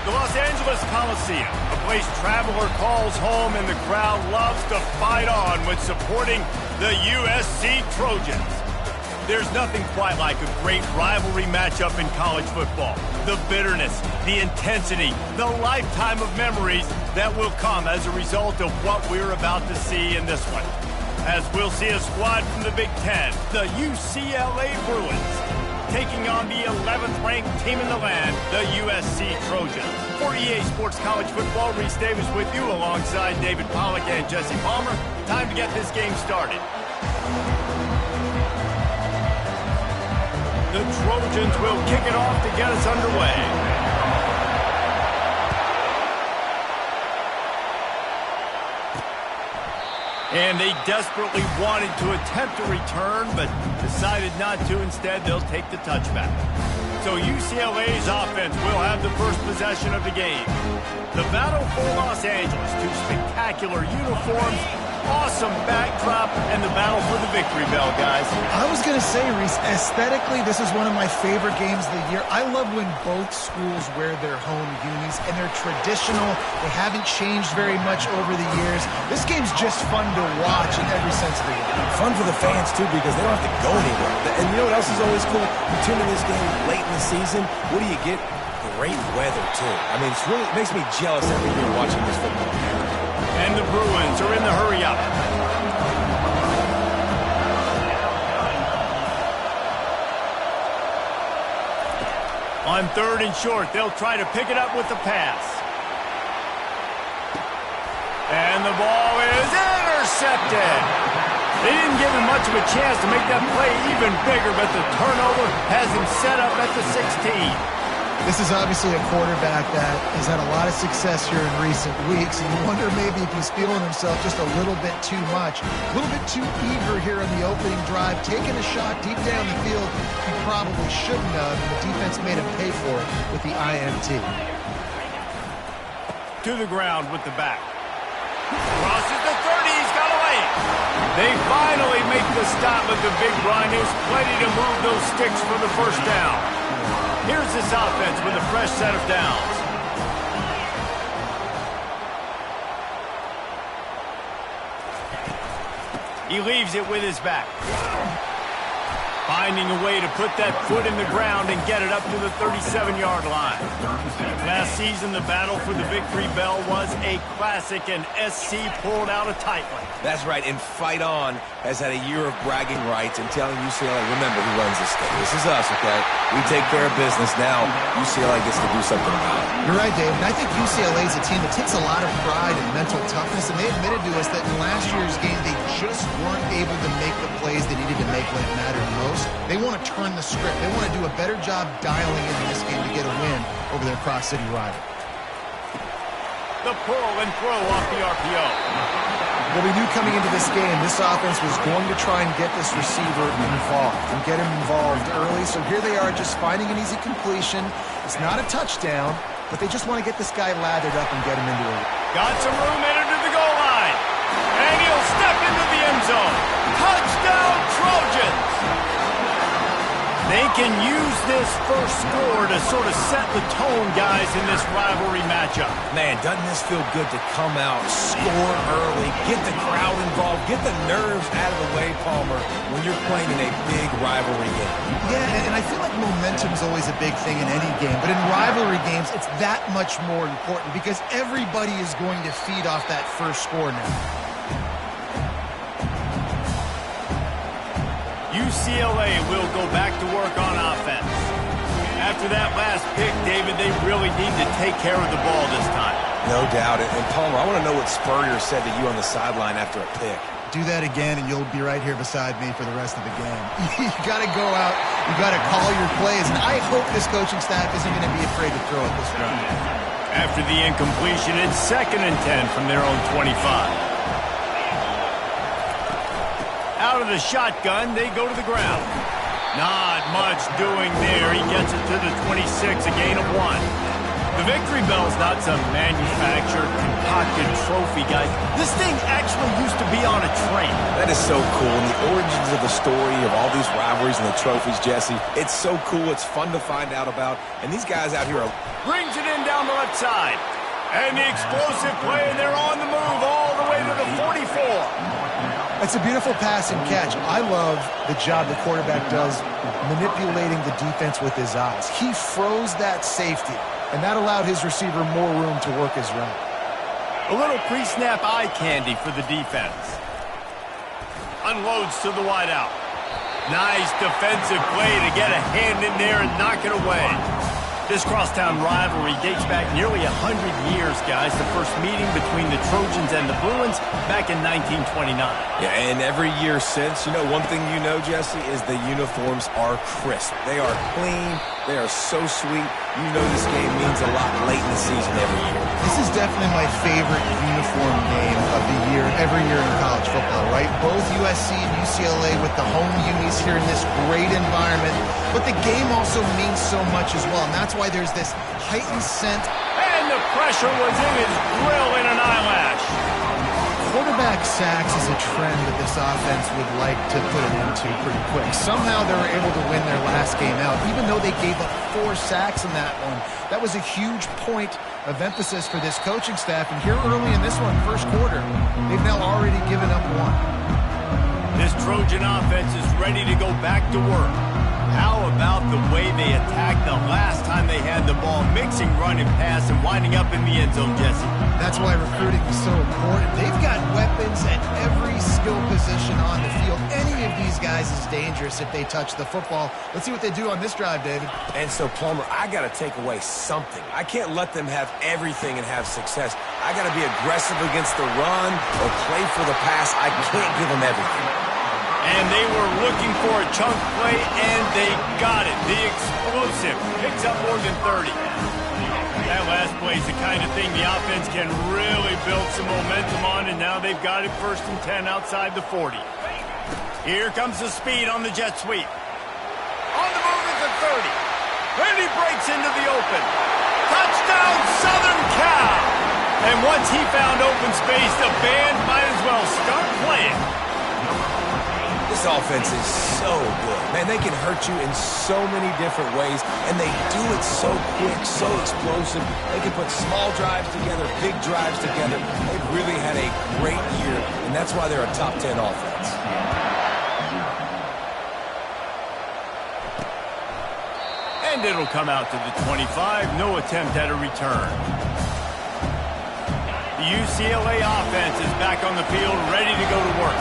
The Los Angeles Coliseum, a place traveler calls home and the crowd loves to fight on when supporting the USC Trojans. There's nothing quite like a great rivalry matchup in college football. The bitterness, the intensity, the lifetime of memories that will come as a result of what we're about to see in this one. As we'll see a squad from the Big Ten, the UCLA Bruins, taking on the 11th-ranked team in the land, the USC Trojans. For EA Sports College Football, Reese Davis with you alongside David Pollack and Jesse Palmer. Time to get this game started. The Trojans will kick it off to get us underway. And they desperately wanted to attempt a return, but decided not to. Instead, they'll take the touchback. So UCLA's offense will have the first possession of the game. The battle for Los Angeles, two spectacular uniforms, awesome backdrop, and the battle for the victory bell, guys. I was going to say, Reese, aesthetically, this is one of my favorite games of the year. I love when both schools wear their home unis, and they're traditional. They haven't changed very much over the years. This game's just fun to watch in every sense of the word. Fun for the fans, too, because they don't have to go anywhere. And you know what else is always cool? You tune in this game late in the season, what do you get? Great weather, too. I mean, it makes me jealous every year watching this football game. And the Bruins are in the hurry-up. On 3rd and short, they'll try to pick it up with the pass. And the ball is intercepted. They didn't give him much of a chance to make that play even bigger, but the turnover has him set up at the 16. This is obviously a quarterback that has had a lot of success here in recent weeks, and you wonder maybe if he's feeling himself just a little bit too much, a little bit too eager here in the opening drive, taking a shot deep down the field he probably shouldn't have, and the defense made him pay for it with the INT. To the ground with the back. Crosses the 30, he's got away. They finally make the stop with the big run. There's plenty to move those sticks for the first down. Here's this offense with a fresh set of downs. He leaves it with his back. Finding a way to put that foot in the ground and get it up to the 37-yard line. Last season, the battle for the victory bell was a classic, and SC pulled out a tight one. That's right, and Fight On has had a year of bragging rights and telling UCLA, remember who runs this game. This is us, okay? We take care of business. Now UCLA gets to do something about it. You're right, Dave. And I think UCLA is a team that takes a lot of pride and mental toughness, and they admitted to us that in last year's game, they just weren't able to make the plays they needed to make when it mattered most. They want to turn the script. They want to do a better job dialing in this game to get a win over their Cross-City rival. The pull and throw off the RPO. Well, we knew coming into this game, this offense was going to try and get this receiver involved and get him involved early. So here they are just finding an easy completion. It's not a touchdown, but they just want to get this guy lathered up and get him into it. Got some room headed to the goal line. And he'll step into the end zone. Touchdown, Trojans! They can use this first score to sort of set the tone, guys, in this rivalry matchup. Man, doesn't this feel good to come out, score early, get the crowd involved, get the nerves out of the way, Palmer, when you're playing in a big rivalry game? Yeah, and I feel like momentum is always a big thing in any game, but in rivalry games, it's that much more important because everybody is going to feed off that first score now. UCLA will go back to work on offense. After that last pick, David, they really need to take care of the ball this time. No doubt. And Palmer, I want to know what Spurrier said to you on the sideline after a pick. Do that again, and you'll be right here beside me for the rest of the game. You got to go out. You got to call your plays, and I hope this coaching staff isn't going to be afraid to throw it this round. After the incompletion, it's 2nd and 10 from their own 25. Out of the shotgun, they go to the ground. Not much doing there. He gets it to the 26, a gain of 1. The victory bell's not some manufactured, concocted trophy, guys. This thing actually used to be on a train. That is so cool. And the origins of the story of all these rivalries and the trophies, Jesse, it's so cool. It's fun to find out about. And these guys out here are... Brings it in down the left side. And the explosive play, and they're on the move all the way to the 44. It's a beautiful pass and catch. I love the job the quarterback does manipulating the defense with his eyes. He froze that safety, and that allowed his receiver more room to work his route. A little pre-snap eye candy for the defense. Unloads to the wideout. Nice defensive play to get a hand in there and knock it away. This crosstown rivalry dates back nearly 100 years, guys. The first meeting between the Trojans and the Bruins back in 1929. Yeah, and every year since, you know, one thing you know, Jesse, is the uniforms are crisp. They are clean. They are so sweet. You know this game means a lot late in the season every year. This is definitely my favorite uniform game of the year, every year in college football, right? Both USC and UCLA with the home unis here in this great environment. But the game also means so much as well, and that's why there's this heightened sense. And the pressure was in his grill in an eyelash. Quarterback sacks is a trend that this offense would like to put an end to pretty quick. Somehow they were able to win their last game out, even though they gave up 4 sacks in that one. That was a huge point of emphasis for this coaching staff. And here early in this one, first quarter, they've now already given up 1. This Trojan offense is ready to go back to work. How about the way they attacked the last time they had the ball, mixing run and pass and winding up in the end zone, Jesse? That's why recruiting is so important. They've got weapons at every skill position on the field. Any of these guys is dangerous if they touch the football. Let's see what they do on this drive, David. And so, Palmer, I got to take away something. I can't let them have everything and have success. I got to be aggressive against the run or play for the pass. I can't give them everything. And they were looking for a chunk play, and they got it. The explosive picks up more than 30. That last play is the kind of thing the offense can really build some momentum on, and now they've got it 1st and 10 outside the 40. Here comes the speed on the jet sweep. On the move at the 30. And he breaks into the open. Touchdown, Southern Cal! And once he found open space, the band might as well start playing. This offense is so good. Man, they can hurt you in so many different ways, and they do it so quick, so explosive. They can put small drives together, big drives together. They've really had a great year, and that's why they're a top 10 offense. And it'll come out to the 25. No attempt at a return. The UCLA offense is back on the field, ready to go to work.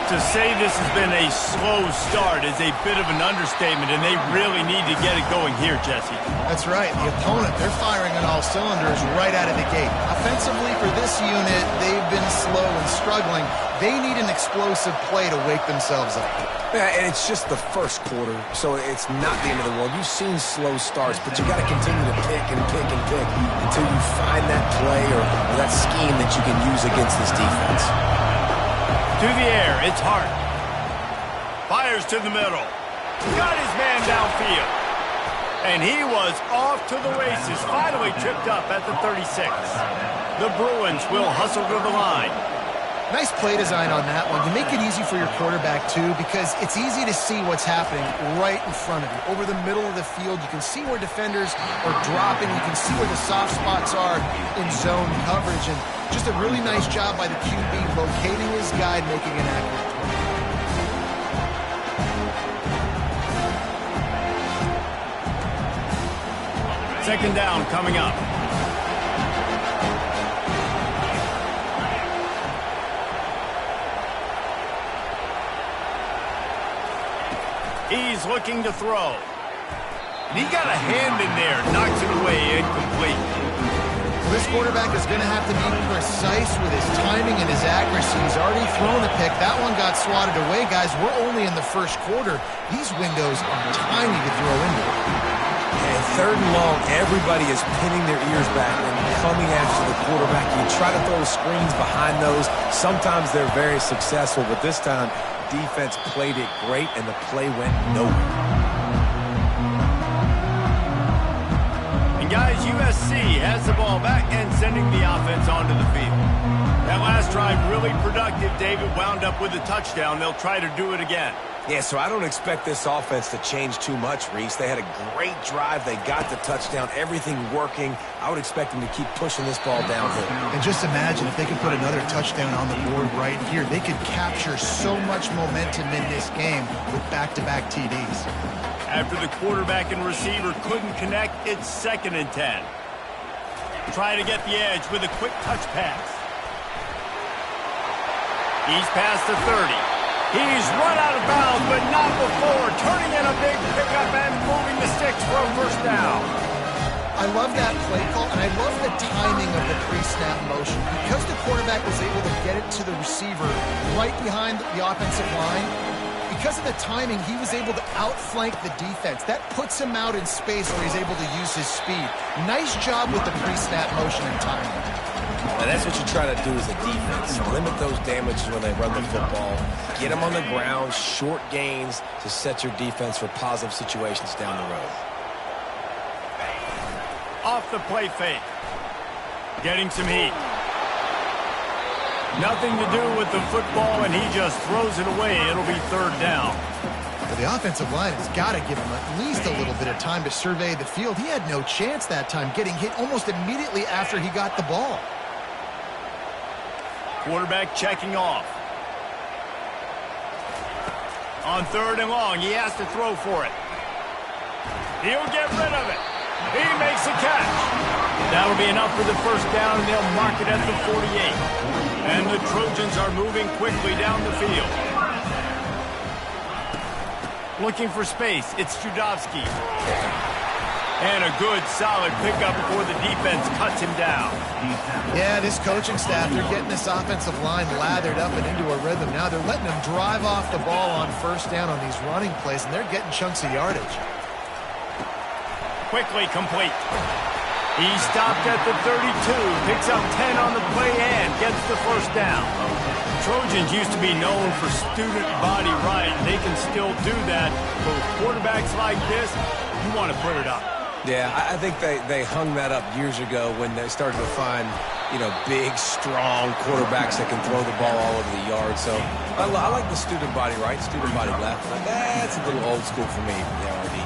To say this has been a slow start is a bit of an understatement, and they really need to get it going here, Jesse. That's right. The opponent, they're firing on all cylinders right out of the gate. Offensively, for this unit, they've been slow and struggling. They need an explosive play to wake themselves up. Yeah, and it's just the first quarter, so it's not the end of the world. You've seen slow starts, but you got to continue to pick and pick and pick until you find that play or that scheme that you can use against this defense. To the air, it's Hart. Fires to the middle. Got his man downfield. And he was off to the races, finally tripped up at the 36. The Bruins will hustle to the line. Nice play design on that one. You make it easy for your quarterback, too, because it's easy to see what's happening right in front of you. Over the middle of the field, you can see where defenders are dropping. You can see where the soft spots are in zone coverage. And just a really nice job by the QB locating his guy, making an accurate throw. Second down coming up. He's looking to throw. And he got a hand in there, knocks it away, incomplete. This quarterback is going to have to be precise with his timing and his accuracy. He's already thrown a pick. That one got swatted away, guys. We're only in the first quarter. These windows are tiny to throw into. And 3rd and long, everybody is pinning their ears back and coming after the quarterback. You try to throw screens behind those. Sometimes they're very successful, but this time, defense played it great, and the play went nowhere. And guys, USC has the ball back and sending the offense onto the field. That last drive really productive. David wound up with a touchdown. They'll try to do it again. Yeah, so I don't expect this offense to change too much, Reese. They had a great drive. They got the touchdown, everything working. I would expect them to keep pushing this ball downhill. And just imagine if they could put another touchdown on the board right here. They could capture so much momentum in this game with back-to-back TDs. After the quarterback and receiver couldn't connect, it's 2nd and 10. Try to get the edge with a quick touch pass. He's past the 30. He's run out of bounds, but not before turning in a big pickup and moving the sticks for a 1st down. I love that play call, and I love the timing of the pre-snap motion. Because the quarterback was able to get it to the receiver right behind the offensive line, because of the timing, he was able to outflank the defense. That puts him out in space where he's able to use his speed. Nice job with the pre-snap motion and timing. Now that's what you try to do as a defense. Limit those damages when they run the football. Get them on the ground, short gains to set your defense for positive situations down the road. Off the play fake. Getting some heat. Nothing to do with the football, and he just throws it away. It'll be 3rd down. But the offensive line has got to give him at least a little bit of time to survey the field. He had no chance that time, getting hit almost immediately after he got the ball. Quarterback checking off. On 3rd and long, he has to throw for it. He'll get rid of it. He makes a catch. That'll be enough for the 1st down, and they'll mark it at the 48. And the Trojans are moving quickly down the field. Looking for space. It's Judovsky. And a good, solid pickup before the defense cuts him down. Yeah, this coaching staff, they're getting this offensive line lathered up and into a rhythm. Now they're letting them drive off the ball on first down on these running plays, and they're getting chunks of yardage. Quickly complete. He stopped at the 32, picks up 10 on the play and gets the first down. Trojans used to be known for student body right. They can still do that, but with quarterbacks like this, you want to put it up. Yeah, I think they hung that up years ago when they started to find, big, strong quarterbacks that can throw the ball all over the yard. So I like the student body right, student body left. That's a little old school for me, RD.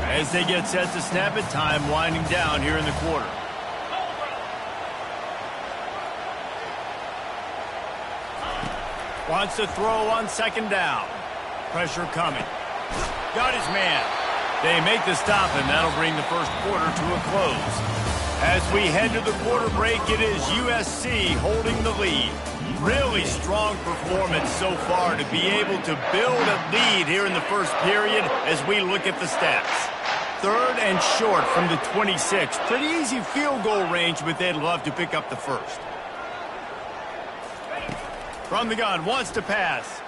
As they get set to snap it, time winding down here in the quarter. Wants to throw on second down. Pressure coming. Got his man. They make the stop, and that'll bring the first quarter to a close. As we head to the quarter break, it is USC holding the lead. Really strong performance so far to be able to build a lead here in the first period as we look at the stats. 3rd and short from the 26. Pretty easy field goal range, but they'd love to pick up the first. From the gun, wants to pass.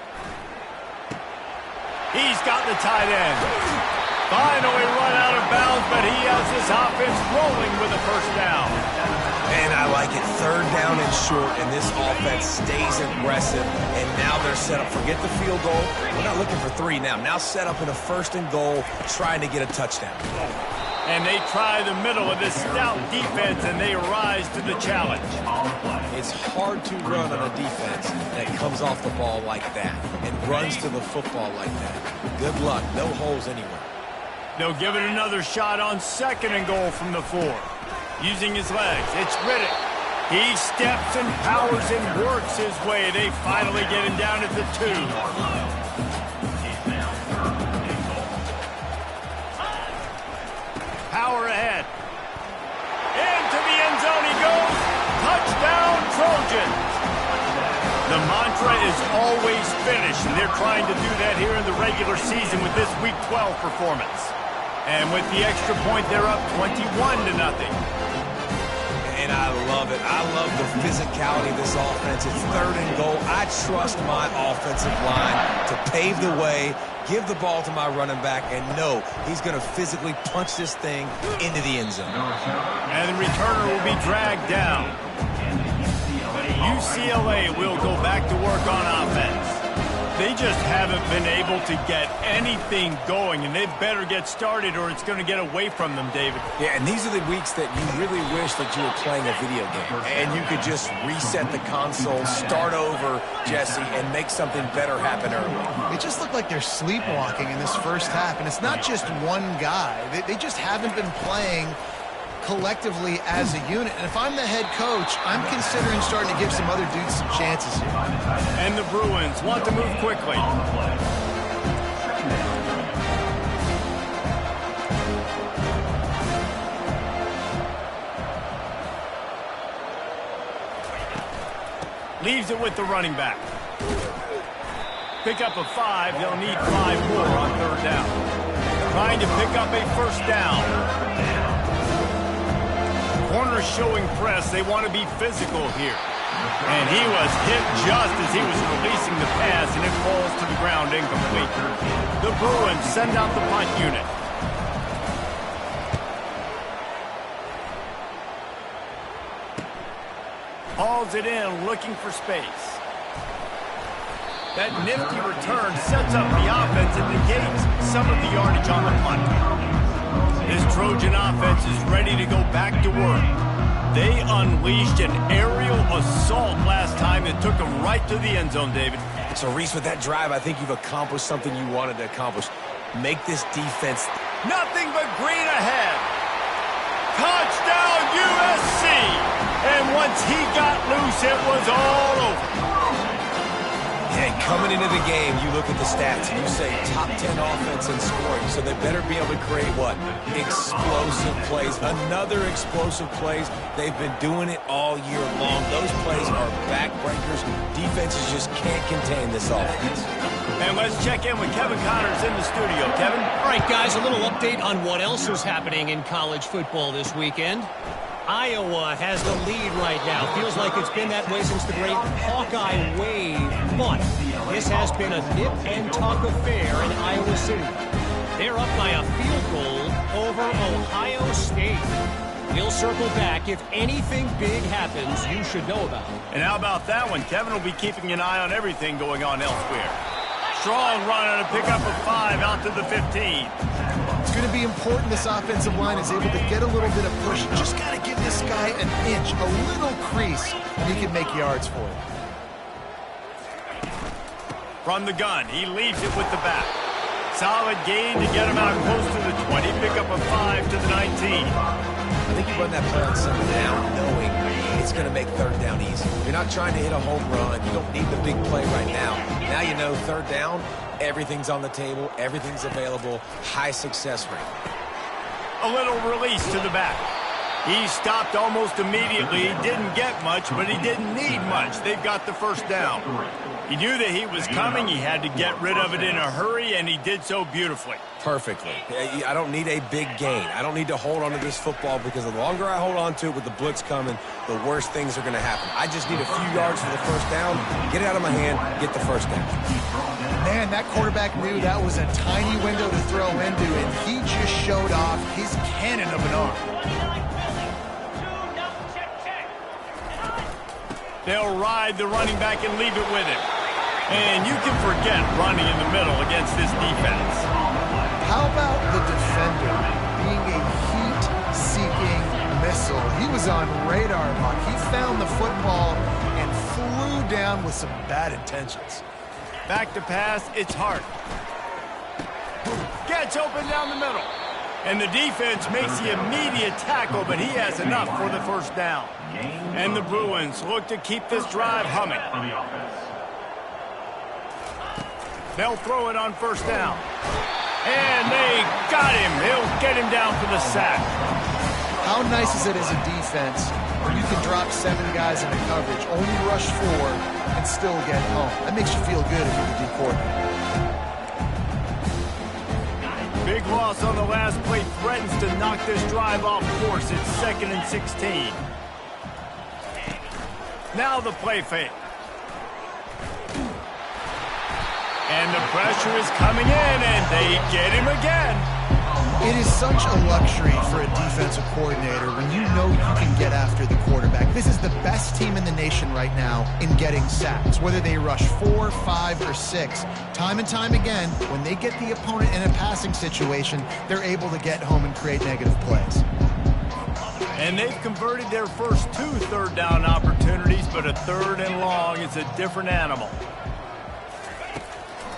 He's got the tight end. Finally run out of bounds, but he has this offense rolling with a first down. And I like it. 3rd down and short, and this offense stays aggressive. And now they're set up. Forget the field goal. We're not looking for 3 now. Now set up in a 1st and goal, trying to get a touchdown. And they try the middle of this stout defense, and they rise to the challenge. It's hard to run on a defense that comes off the ball like that and runs to the football like that. Good luck. No holes anywhere. They'll give it another shot on 2nd and goal from the 4. Using his legs, it's Riddick. He steps and powers and works his way. They finally get him down at the 2. Power ahead. Into the end zone he goes. Touchdown, Trojans. The mantra is always finish, and they're trying to do that here in the regular season with this Week 12 performance. And with the extra point, they're up 21-0. And I love it. I love the physicality of this offense. It's 3rd and goal. I trust my offensive line to pave the way, give the ball to my running back, and know he's going to physically punch this thing into the end zone. And the returner will be dragged down. UCLA will go back to work on offense. They just haven't been able to get anything going, and they better get started or it's going to get away from them, David. Yeah, and these are the weeks that you really wish that you were playing a video game and you could just reset the console, start over, Jesse, and make something better happen early. They just look like they're sleepwalking in this first half, and it's not just one guy. They just haven't been playing collectively as a unit. And if I'm the head coach, I'm considering starting to give some other dudes some chances here. And the Bruins want to move quickly. Leaves it with the running back. Pick up a 5. They'll need 5 more on 3rd down. Trying to pick up a first down. Corners showing press. They want to be physical here. And he was hit just as he was releasing the pass, and it falls to the ground incomplete. The Bruins send out the punt unit. Hauls it in, looking for space. That nifty return sets up the offense and negates some of the yardage on the punt. This Trojan offense is ready to go back to work. They unleashed an aerial assault last time that took them right to the end zone, David. So, Reese, with that drive, I think you've accomplished something you wanted to accomplish. Make this defense. Nothing but green ahead. Touchdown, USC! And once he got loose, it was all over. And coming into the game, you look at the stats and you say top 10 offense in scoring. So they better be able to create what? Explosive plays. Another explosive plays. They've been doing it all year long. Those plays are backbreakers. Defenses just can't contain this offense. And let's check in with Kevin Connors in the studio. Kevin? All right, guys, a little update on what else is happening in college football this weekend. Iowa has the lead right now. Feels like it's been that way since the great Hawkeye wave. But this has been a nip-and-tuck affair in Iowa City. They're up by a field goal over Ohio State. We'll circle back. If anything big happens, you should know about it. And how about that one? Kevin will be keeping an eye on everything going on elsewhere. Strong run on a pickup of 5 out to the 15. It's going to be important this offensive line is able to get a little bit of push. Just got to give this guy an inch, a little crease, and he can make yards for it. From the gun, he leaves it with the back. Solid gain to get him out close to the 20. Pickup of 5 to the 19. I think you run that play on second down knowing it's going to make third down easy. You're not trying to hit a home run. You don't need the big play right now. Now you know third down, everything's on the table, everything's available, high success rate. A little release to the back. He stopped almost immediately. He didn't get much, but he didn't need much. They've got the first down. He knew that he was coming. He had to get rid of it in a hurry, and he did so beautifully. Perfectly. I don't need a big gain. I don't need to hold on to this football because the longer I hold on to it with the blitz coming, the worse things are going to happen. I just need a few yards for the first down, get it out of my hand, get the first down. Man, that quarterback knew that was a tiny window to throw into, and he just showed off his cannon of an arm. They'll ride the running back and leave it with him. And you can forget running in the middle against this defense. How about the defender being a heat-seeking missile? He was on radar lock. He found the football and flew down with some bad intentions. Back to pass, it's Hart. Gets open down the middle. And the defense makes the immediate tackle, but he has enough for the first down. And the Bruins look to keep this drive humming. They'll throw it on first down. And they got him. They'll get him down for the sack. How nice is it as a defense when you can drop 7 guys into coverage, only rush 4, and still get home? That makes you feel good if you're the D coordinator. Big loss on the last play threatens to knock this drive off course. It's 2nd and 16. Now the play fake. And the pressure is coming in, and they get him again. It is such a luxury for a defensive coordinator when you know you can get after the quarterback. This is the best team in the nation right now in getting sacks. Whether they rush 4, 5, or 6, time and time again, when they get the opponent in a passing situation, they're able to get home and create negative plays. And they've converted their first 2 third down opportunities, but a 3rd and long is a different animal.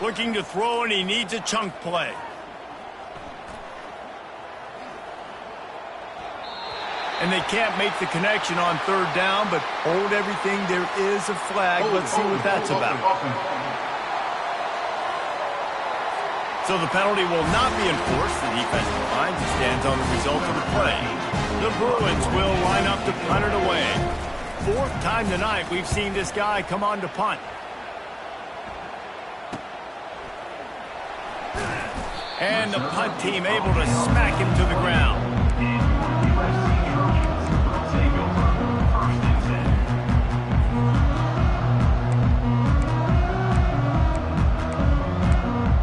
Looking to throw, and he needs a chunk play. And they can't make the connection on 3rd down, but hold everything. There is a flag. Let's see what that's about. So the penalty will not be enforced. The defensive line stands on the result of the play. The Bruins will line up to punt it away. 4th time tonight we've seen this guy come on to punt. And the punt team able to smack him to the ground.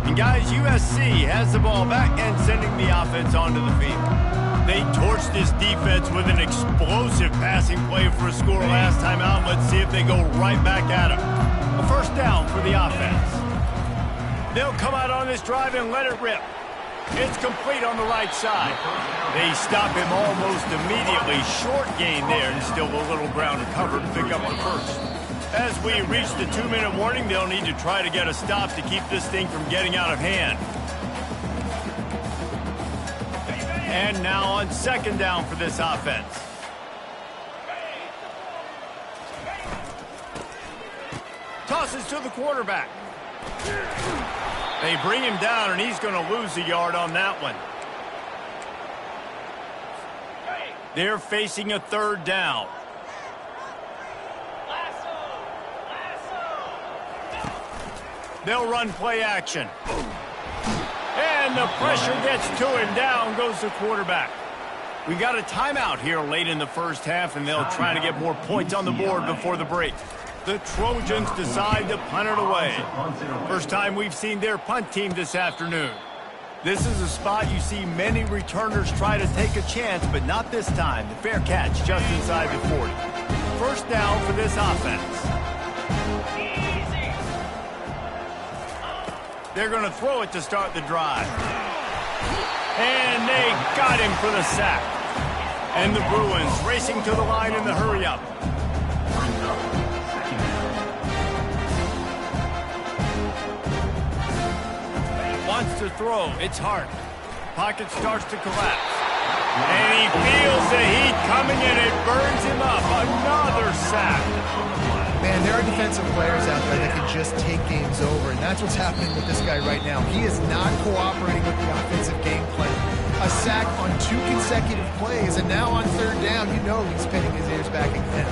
And guys, USC has the ball back and sending the offense onto the field. They torched this defense with an explosive passing play for a score last time out. Let's see if they go right back at him. A first down for the offense. They'll come out on this drive and let it rip. It's complete on the right side. They stop him almost immediately. Short gain there, and still a little ground covered to pick up the first. As we reach the 2-minute warning, they'll need to try to get a stop to keep this thing from getting out of hand. And now on 2nd down for this offense. Tosses to the quarterback. They bring him down, and he's going to lose a yard on that one. They're facing a 3rd down. They'll run play action. And the pressure gets to him. Down goes the quarterback. We got a timeout here late in the first half, and they'll try to get more points on the board before the break. The Trojans decide to punt it away. First time we've seen their punt team this afternoon. This is a spot you see many returners try to take a chance, but not this time. The fair catch just inside the 40. First down for this offense. They're going to throw it to start the drive. And they got him for the sack. And the Bruins racing to the line in the hurry-up. Wants to throw. It's hard. Pocket starts to collapse. And he feels the heat coming in. It burns him up. Another sack. Man, there are defensive players out there that can just take games over, and that's what's happening with this guy right now. He is not cooperating with the offensive game plan. A sack on 2 consecutive plays, and now on third down, you know he's pinning his ears back again.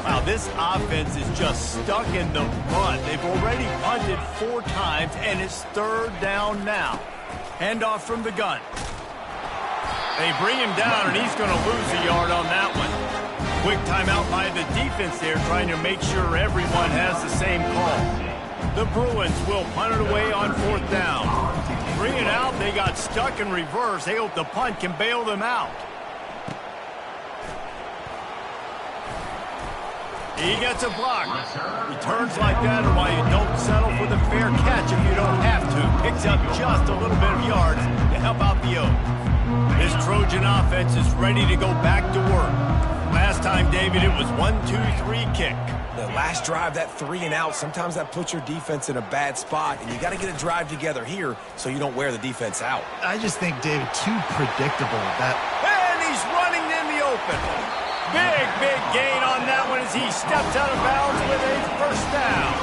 Wow, this offense is just stuck in the mud. They've already punted 4 times, and it's third down now. Handoff from the gun. They bring him down, and he's going to lose a yard on that one. Quick timeout by the defense there, trying to make sure everyone has the same call. The Bruins will punt it away on 4th down. Bring it out. They got stuck in reverse. They hope the punt can bail them out. He gets a block. Returns like that are why you don't settle for the fair catch if you don't have to. Picks up just a little bit of yards to help out the O. This Trojan offense is ready to go back to work. Last time, David, it was 1-2-3 kick. The last drive, that 3 and out, sometimes that puts your defense in a bad spot, and you got to get a drive together here so you don't wear the defense out. I just think, David, too predictable. And he's running in the open. Big gain on that one as he steps out of bounds with a first down.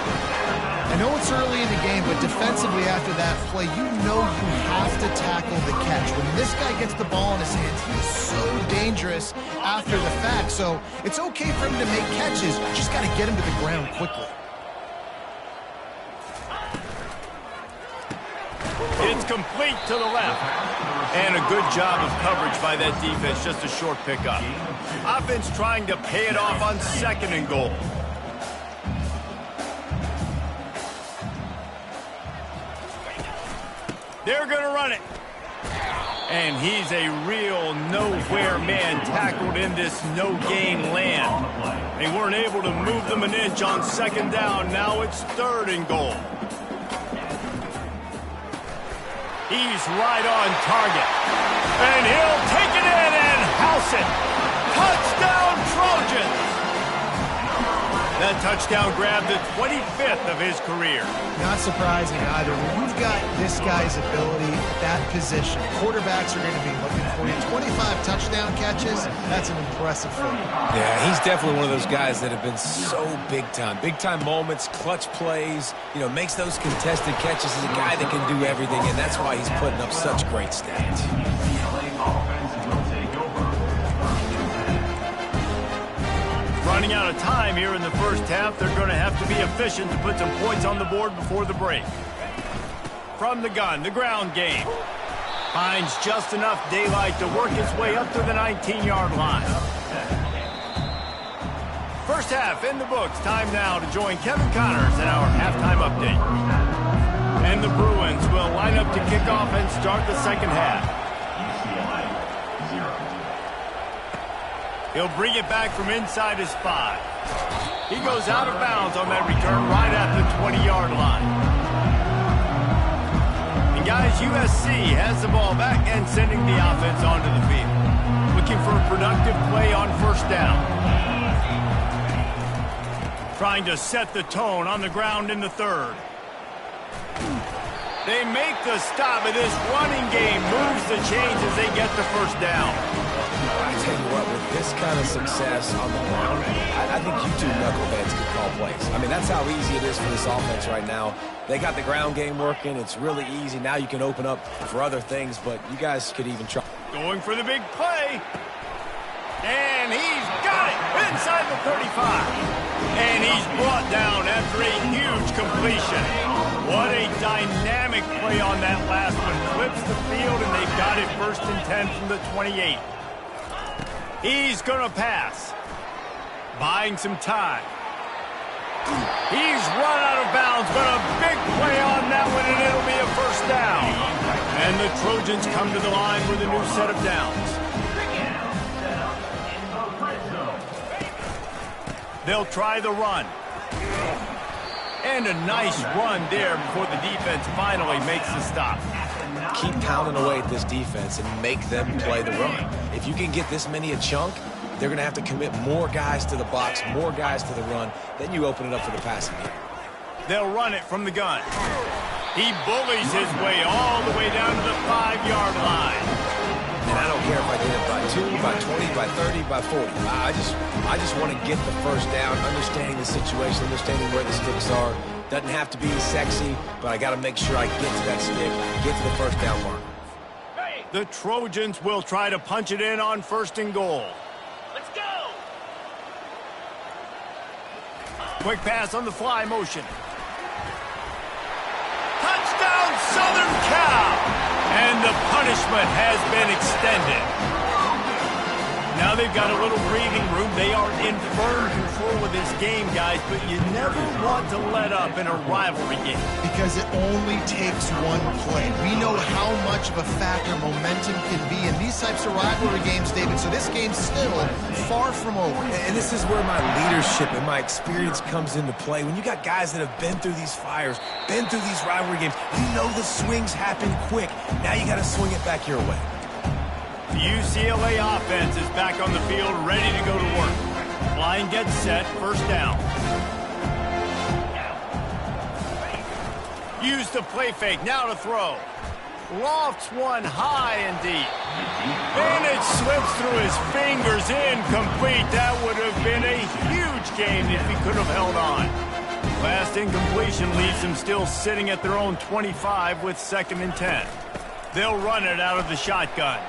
I know it's early in the game, but defensively after that play, you know you have to tackle the catch. When this guy gets the ball in his hands, he's so dangerous after the fact. So it's okay for him to make catches. You just got to get him to the ground quickly. It's complete to the left. And a good job of coverage by that defense, just a short pickup. Offense trying to pay it off on 2nd and goal. They're going to run it. And he's a real nowhere man tackled in this no-gain land. They weren't able to move them an inch on 2nd down. Now it's 3rd and goal. He's right on target. And he'll take it in and house it. Touchdown, Trojans! That touchdown grabbed the 25th of his career. Not surprising either. When you've got this guy's ability at that position, quarterbacks are going to be looking for you. 25 touchdown catches, that's an impressive thing. Yeah, he's definitely one of those guys that have been so big time. Big time moments, clutch plays, makes those contested catches. He's a guy that can do everything, and that's why he's putting up such great stats. Running out of time here in the first half, they're going to have to be efficient to put some points on the board before the break. From the gun, the ground game. Finds just enough daylight to work its way up to the 19-yard line. First half in the books. Time now to join Kevin Connors in our halftime update. And the Bruins will line up to kick off and start the second half. He'll bring it back from inside his 5. He goes out of bounds on that return right at the 20-yard line. And guys, USC has the ball back and sending the offense onto the field. Looking for a productive play on 1st down. Trying to set the tone on the ground in the 3rd. They make the stop, and this running game moves the chains as they get the 1st down. I tell you what, with this kind of success on the ground, I think you two knuckleheads could call plays. I mean, that's how easy it is for this offense right now. They got the ground game working. It's really easy. Now you can open up for other things, but you guys could even try. Going for the big play. And he's got it inside the 35. And he's brought down after a huge completion. What a dynamic play on that last one. Flips the field, and they've got it 1st and 10 from the 28. He's going to pass. Buying some time. He's run out of bounds, but a big play on that one, and it'll be a 1st down. And the Trojans come to the line with a new set of downs. They'll try the run. And a nice run there before the defense finally makes the stop. Keep pounding away at this defense and make them play the run. If you can get this many a chunk, they're going to have to commit more guys to the box, more guys to the run. Then you open it up for the passing game. They'll run it from the gun. He bullies his way all the way down to the 5-yard line. And I don't care if I get it by 2, by 20, by 30, by 40. I just want to get the 1st down, understanding the situation, understanding where the sticks are. Doesn't have to be sexy, but I got to make sure I get to that stick, get to the 1st down mark. The Trojans will try to punch it in on 1st and goal. Let's go! Quick pass on the fly motion. Touchdown, Southern Cal! And the punishment has been extended. Now they've got a little breathing room. They are in firm control of this game, guys, but you never want to let up in a rivalry game. Because it only takes one play. We know how much of a factor momentum can be in these types of rivalry games, David, so this game's still far from over. And this is where my leadership and my experience comes into play. When you got guys that have been through these fires, been through these rivalry games, you know the swings happen quick. Now you got to swing it back your way. The UCLA offense is back on the field, ready to go to work. Line gets set, 1st down. Use the play fake, now to throw. Lofts one high and deep. And it slips through his fingers, incomplete. That would have been a huge gain if he could have held on. Last incompletion leaves them still sitting at their own 25 with 2nd and 10. They'll run it out of the shotgun.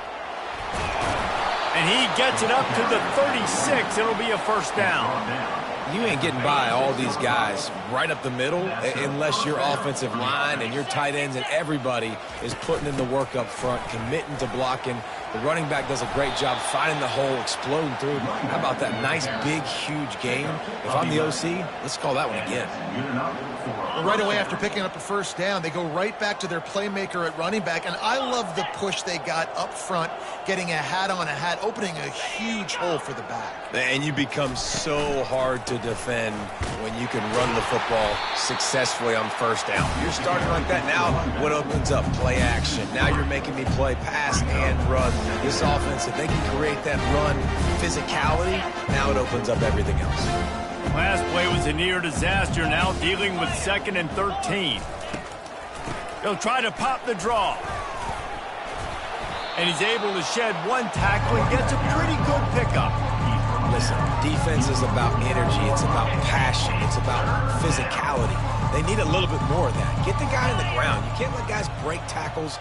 And he gets it up to the 36. It'll be a 1st down. You ain't getting by all these guys right up the middle unless your offensive line and your tight ends and everybody is putting in the work up front, committing to blocking. The running back does a great job finding the hole, exploding through. How about that nice, big, huge game? If I'm the OC, let's call that one again. Well, right away after picking up a 1st down, they go right back to their playmaker at running back, and I love the push they got up front, getting a hat on a hat, opening a huge hole for the back. And you become so hard to defend when you can run the football successfully on 1st down. You're starting like that now. What opens up? Play action. Now you're making me play pass and run. This offense, if they can create that run physicality, now it opens up everything else. Last play was a near disaster, now dealing with 2nd and 13. He'll try to pop the draw. And he's able to shed one tackle and gets a pretty good pickup. Listen, defense is about energy. It's about passion. It's about physicality. They need a little bit more of that. Get the guy on the ground. You can't let guys break tackles.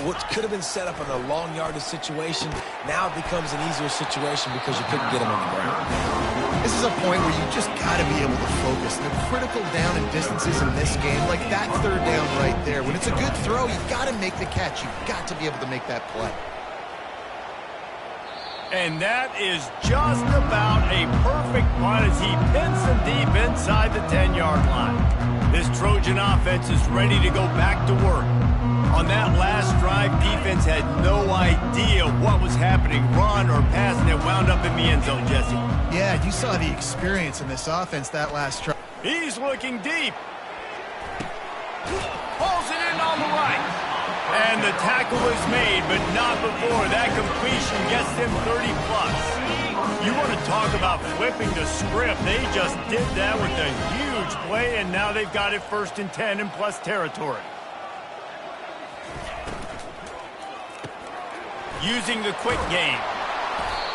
What could have been set up in a long yardage situation, now it becomes an easier situation because you couldn't get him on the ground. This is a point where you just got to be able to focus. The critical down and distances in this game, like that 3rd down right there. When it's a good throw, you've got to make the catch. You've got to be able to make that play. And that is just about a perfect one as he pins them deep inside the 10-yard line. This Trojan offense is ready to go back to work. On that last drive, defense had no idea what was happening, run or pass, and it wound up in the end zone, Jesse. Yeah, you saw the experience in this offense that last drive. He's looking deep. Pulls it in on the right. And the tackle is made, but not before. That completion gets them 30+. You want to talk about flipping the script. They just did that with a huge play, and now they've got it 1st and 10 in plus territory. Using the quick game.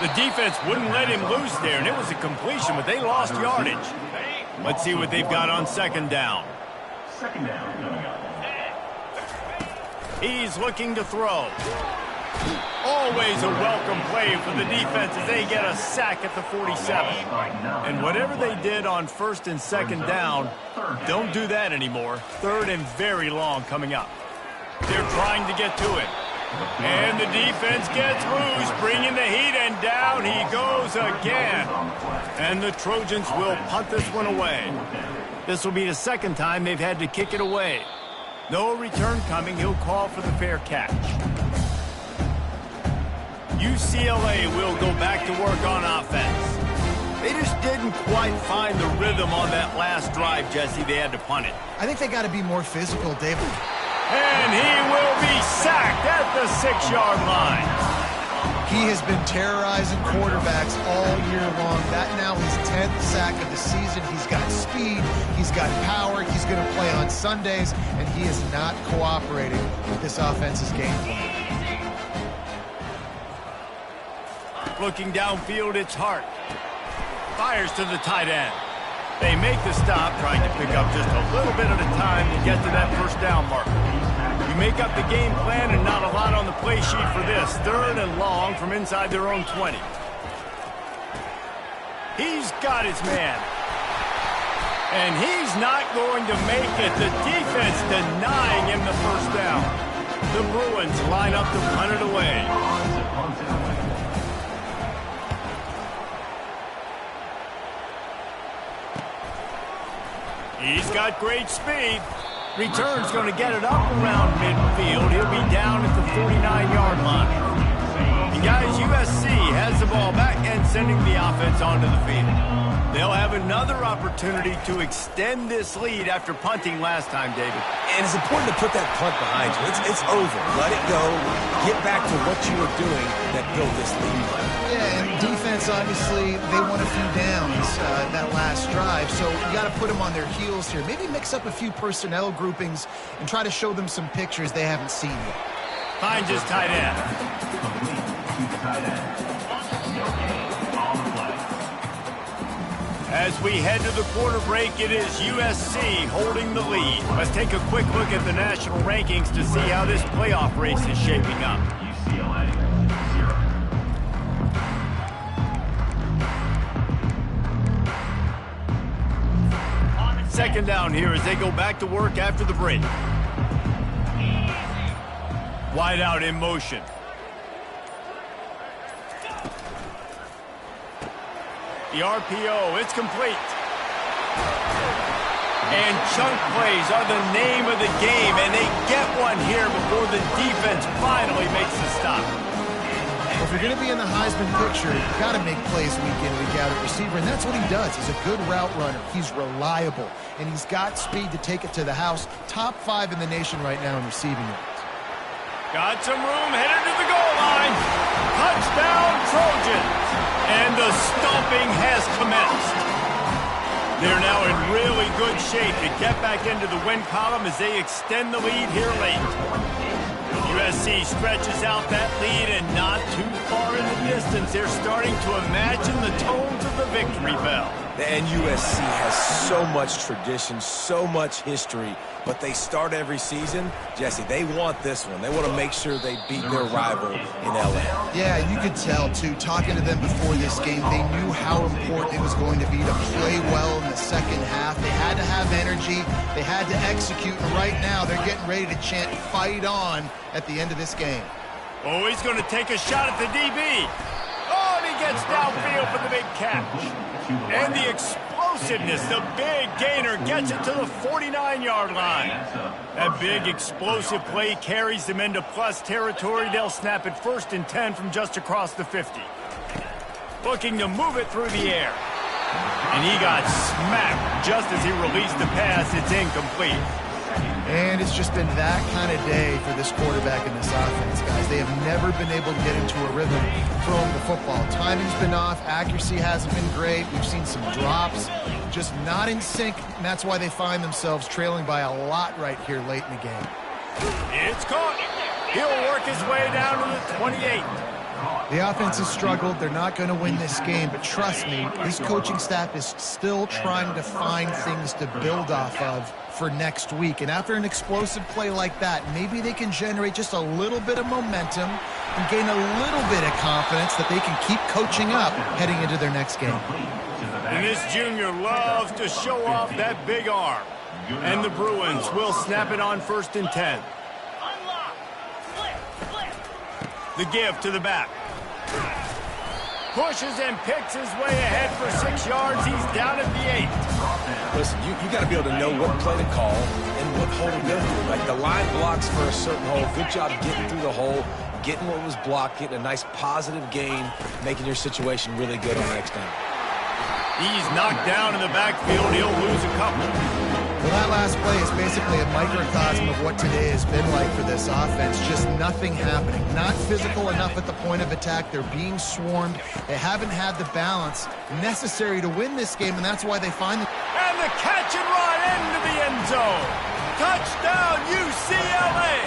The defense wouldn't let him loose there, and it was a completion, but they lost yardage. Let's see what they've got on 2nd down. 2nd down coming up. He's looking to throw. Always a welcome play for the defense as they get a sack at the 47. And whatever they did on first and second down, don't do that anymore. Third and very long coming up. They're trying to get to it. And the defense gets loose, bringing the heat, and down he goes again. And the Trojans will punt this one away. This will be the second time they've had to kick it away. No return coming. He'll call for the fair catch. UCLA will go back to work on offense. They just didn't quite find the rhythm on that last drive, Jesse. They had to punt it. I think they got to be more physical, David. And he will be sacked at the 6-yard line. He has been terrorizing quarterbacks all year long. That now his 10th sack of the season. He's got speed. He's got power. He's going to play on Sundays, and he is not cooperating with this offense's game plan. Looking downfield, it's Hart. Fires to the tight end. They make the stop, trying to pick up just a little bit at a time to get to that first down marker. You make up the game plan and not a lot on the play sheet for this. Third and long from inside their own 20. He's got his man. And he's not going to make it. The defense denying him the first down. The Bruins line up to punt it away. He's got great speed. Return's going to get it up around midfield. He'll be down at the 49-yard line. And guys, USC has the ball back and sending the offense onto the field. They'll have another opportunity to extend this lead after punting last time, David. And it's important to put that punt behind you. It's over. Let it go. Get back to what you were doing that built this lead. Yeah, and defense, obviously, they won a few downs that last drive, so you got to put them on their heels here. Maybe mix up a few personnel groupings and try to show them some pictures they haven't seen yet. Finds his tight end. As we head to the quarter break, it is USC holding the lead. Let's take a quick look at the national rankings to see how this playoff race is shaping up. Second down here as they go back to work after the break. Wide out in motion. The RPO, it's complete. And chunk plays are the name of the game, and they get one here before the defense finally makes the stop. Well, if you're going to be in the Heisman picture, you've got to make plays week in, week out at receiver, and that's what he does. He's a good route runner. He's reliable, and he's got speed to take it to the house. Top 5 in the nation right now in receiving yards. Got some room, headed to the goal line. Touchdown, Trojans. And the stomping has commenced. They're now in really good shape to get back into the win column as they extend the lead here late. USC stretches out that lead, and not too far in the distance, they're starting to imagine the tones of the victory bell. And USC has so much tradition, so much history, but they start every season. Jesse, they want this one. They want to make sure they beat their rival in LA. Yeah, you could tell, too. Talking to them before this game, they knew how important it was going to be to play well in the second half. They had to have energy. They had to execute. And right now, they're getting ready to chant, "Fight on," at the end of this game. Oh, he's going to take a shot at the DB. Oh, and he gets downfield for the big catch. And the explosiveness, the big gainer gets it to the 49-yard line. That big explosive play carries them into plus territory. They'll snap it 1st and 10 from just across the 50. Looking to move it through the air. And he got smacked just as he released the pass. It's incomplete. And it's just been that kind of day for this quarterback and this offense, guys. They have never been able to get into a rhythm throwing the football. Timing's been off. Accuracy hasn't been great. We've seen some drops. Just not in sync, and that's why they find themselves trailing by a lot right here late in the game. It's caught. He'll work his way down to the 28. The offense has struggled. They're not going to win this game, but trust me, this coaching staff is still trying to find things to build off of for next week. And after an explosive play like that, maybe they can generate just a little bit of momentum and gain a little bit of confidence that they can keep coaching up heading into their next game. And this junior loves to show off that big arm. And the Bruins will snap it on 1st and 10. The give to the back. Pushes and picks his way ahead for 6 yards. He's down at the 8. Listen, you got to be able to know what play to call and what hole to go through. Like the line blocks for a certain hole. Good job getting through the hole, getting what was blocked, getting a nice positive gain, making your situation really good on the next down. He's knocked down in the backfield. He'll lose a couple. Well, that last play is basically a microcosm of what today has been like for this offense. Just nothing happening. Not physical enough at the point of attack. They're being swarmed. They haven't had the balance necessary to win this game, and that's why they find the... And the catch and run into the end zone. Touchdown, UCLA!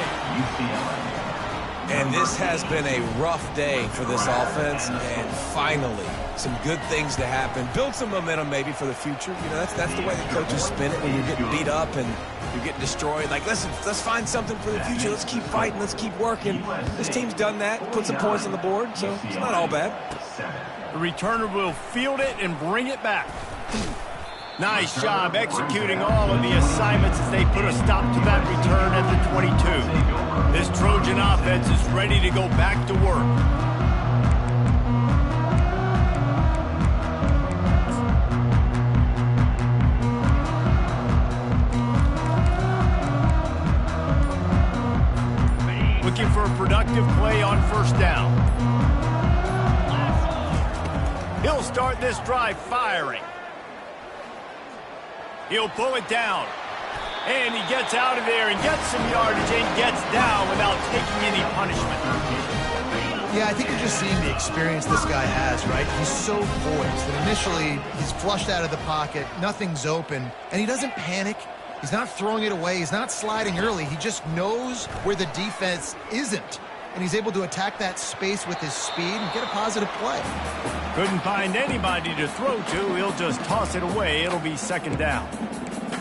And this has been a rough day for this offense, and finally, some good things to happen. Build some momentum maybe for the future. You know, that's the way the coaches spin it when you're getting beat up and you're getting destroyed. Like, listen, let's find something for the future. Let's keep fighting. Let's keep working. This team's done that, put some points on the board, so it's not all bad. The returner will field it and bring it back. Nice job executing all of the assignments as they put a stop to that return at the 22. This Trojan offense is ready to go back to work. Looking for a productive play on 1st down. He'll start this drive firing. He'll pull it down. And he gets out of there and gets some yardage and gets down without taking any punishment. Yeah, I think you're just seeing the experience this guy has, right? He's so poised. And initially, he's flushed out of the pocket. Nothing's open. And he doesn't panic. He's not throwing it away. He's not sliding early. He just knows where the defense isn't. And he's able to attack that space with his speed and get a positive play. Couldn't find anybody to throw to. He'll just toss it away. It'll be 2nd down.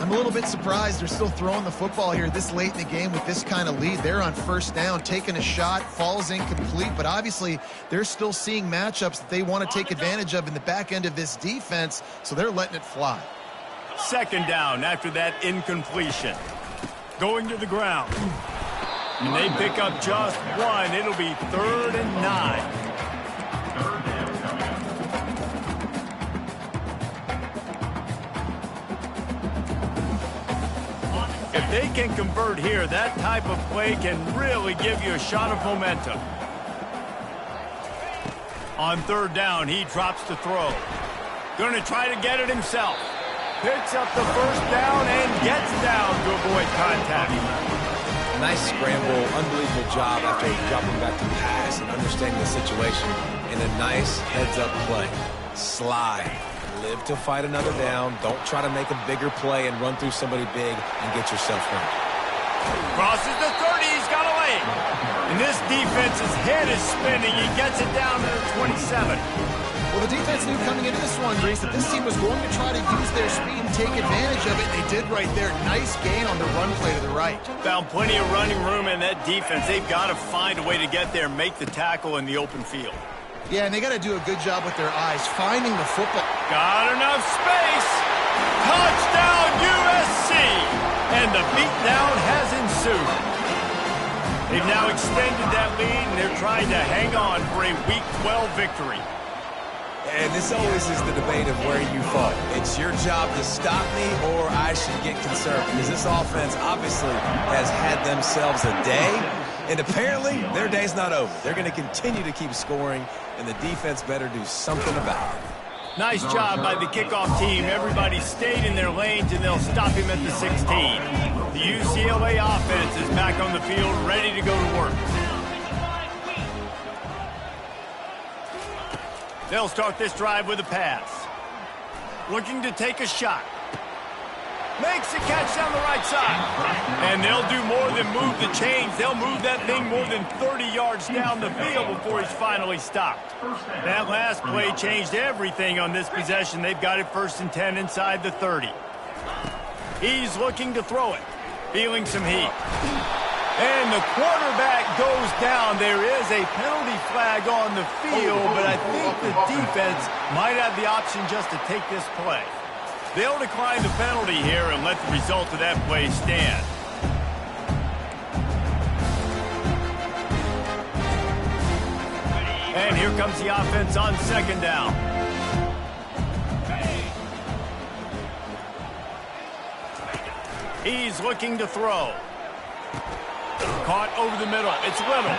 I'm a little bit surprised they're still throwing the football here this late in the game with this kind of lead. They're on 1st down, taking a shot, falls incomplete, but obviously they're still seeing matchups that they want to take advantage of in the back end of this defense, so they're letting it fly. 2nd down after that incompletion. Going to the ground. And they pick up just one. It'll be 3rd and 9. If they can convert here, that type of play can really give you a shot of momentum. On 3rd down, he drops to throw. Going to try to get it himself. Picks up the 1st down and gets down to avoid contact. Nice scramble, unbelievable job after dropping back to pass and understanding the situation. And a nice heads-up play. Slide. Live to fight another down. Don't try to make a bigger play and run through somebody big and get yourself hurt. Crosses the 30. He's got a lane. And this defense's head is spinning. He gets it down to the 27. Well, the defense knew coming into this one, Reese, that this team was going to try to use their speed and take advantage of it. They did right there. Nice gain on the run play to the right. Found plenty of running room in that defense. They've got to find a way to get there, make the tackle in the open field. Yeah, and they got to do a good job with their eyes, finding the football. Got enough space. Touchdown, USC. And the beatdown has ensued. They've now extended that lead, and they're trying to hang on for a Week 12 victory. And this always is the debate of where you fall. It's your job to stop me or I should get concerned. Because this offense obviously has had themselves a day. And apparently their day's not over. They're going to continue to keep scoring. And the defense better do something about it. Nice job by the kickoff team. Everybody stayed in their lanes, and they'll stop him at the 16. The UCLA offense is back on the field, ready to go to work. They'll start this drive with a pass. Looking to take a shot. Makes the catch down the right side. And they'll do more than move the chains. They'll move that thing more than 30 yards down the field before he's finally stopped. That last play changed everything on this possession. They've got it 1st and 10 inside the 30. He's looking to throw it. Feeling some heat. And the quarterback goes down. There is a penalty flag on the field, but I think the defense might have the option just to take this play. They'll decline the penalty here and let the result of that play stand. And here comes the offense on second down. He's looking to throw. Caught over the middle. It's Little.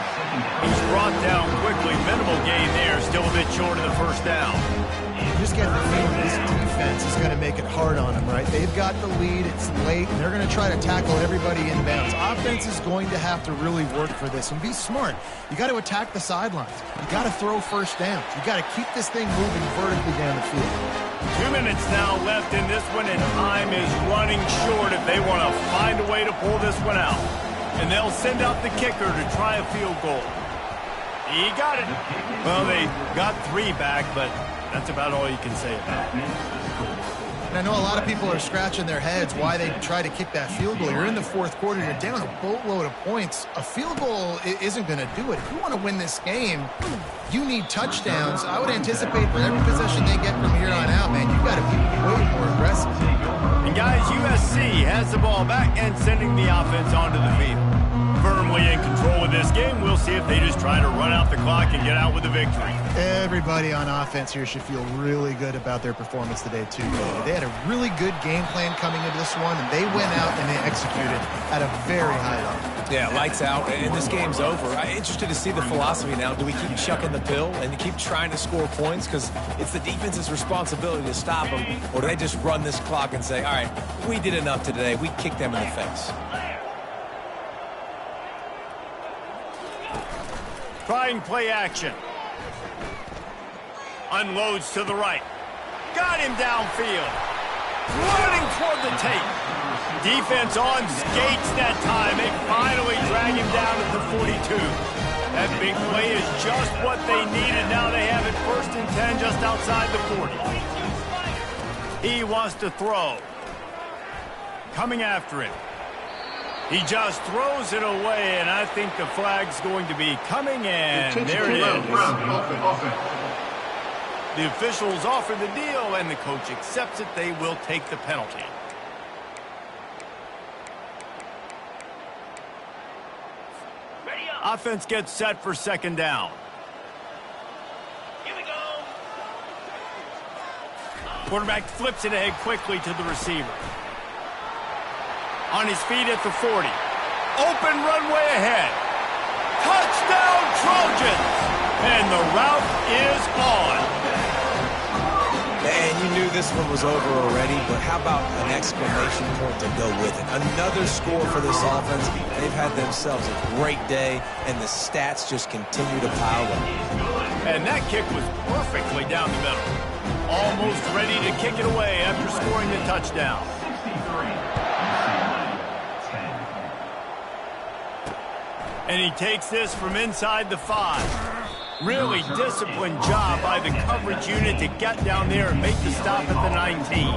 He's brought down quickly. Minimal gain there. Still a bit short of the first down. You just get the feeling this defense is going to make it hard on them, right? They've got the lead. It's late, and they're going to try to tackle everybody inbounds. Offense is going to have to really work for this and be smart. You got to attack the sidelines. You got to throw first downs. You got to keep this thing moving vertically down the field. 2 minutes now left in this one, and time is running short if they want to find a way to pull this one out. And they'll send out the kicker to try a field goal. He got it. Well, they got 3 back, but that's about all you can say about it. And I know a lot of people are scratching their heads why they try to kick that field goal. You're in the fourth quarter. You're down a boatload of points. A field goal isn't going to do it. If you want to win this game, you need touchdowns. I would anticipate for every possession they get from here on out, man, you've got to be way more aggressive. And guys, USC has the ball back and sending the offense onto the field. Firmly in control of this game. We'll see if they just try to run out the clock and get out with the victory. Everybody on offense here should feel really good about their performance today, too. They had a really good game plan coming into this one, and they went out and they executed at a very high level. Yeah, lights out, and this game's over. I'm interested to see the philosophy now. Do we keep chucking the pill and keep trying to score points? Because it's the defense's responsibility to stop them. Or do they just run this clock and say, all right, we did enough today. We kicked them in the face. Trying play action. Unloads to the right. Got him downfield. Running toward the tape. Defense on skates that time. They finally drag him down at the 42. That big play is just what they needed. Now they have it 1st and 10 just outside the 40. He wants to throw. Coming after him. He just throws it away, and I think the flag's going to be coming, and there it is. The officials offer the deal, and the coach accepts it. They will take the penalty. Offense gets set for second down. Here we go. Quarterback flips it ahead quickly to the receiver. On his feet at the 40. Open runway ahead. Touchdown Trojans! And the route is on. Man, you knew this one was over already, but how about an exclamation point to go with it? Another score for this offense. They've had themselves a great day, and the stats just continue to pile up. And that kick was perfectly down the middle. Almost ready to kick it away after scoring the touchdown. And he takes this from inside the 5. Really disciplined job by the coverage unit to get down there and make the stop at the 19.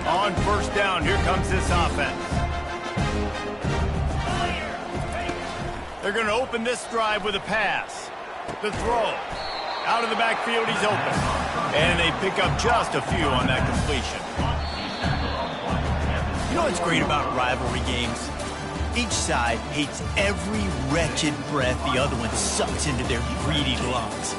On first down, here comes this offense. They're going to open this drive with a pass. The throw. Out of the backfield, he's open. And they pick up just a few on that completion. You know what's great about rivalry games? Each side hates every wretched breath the other one sucks into their greedy lungs.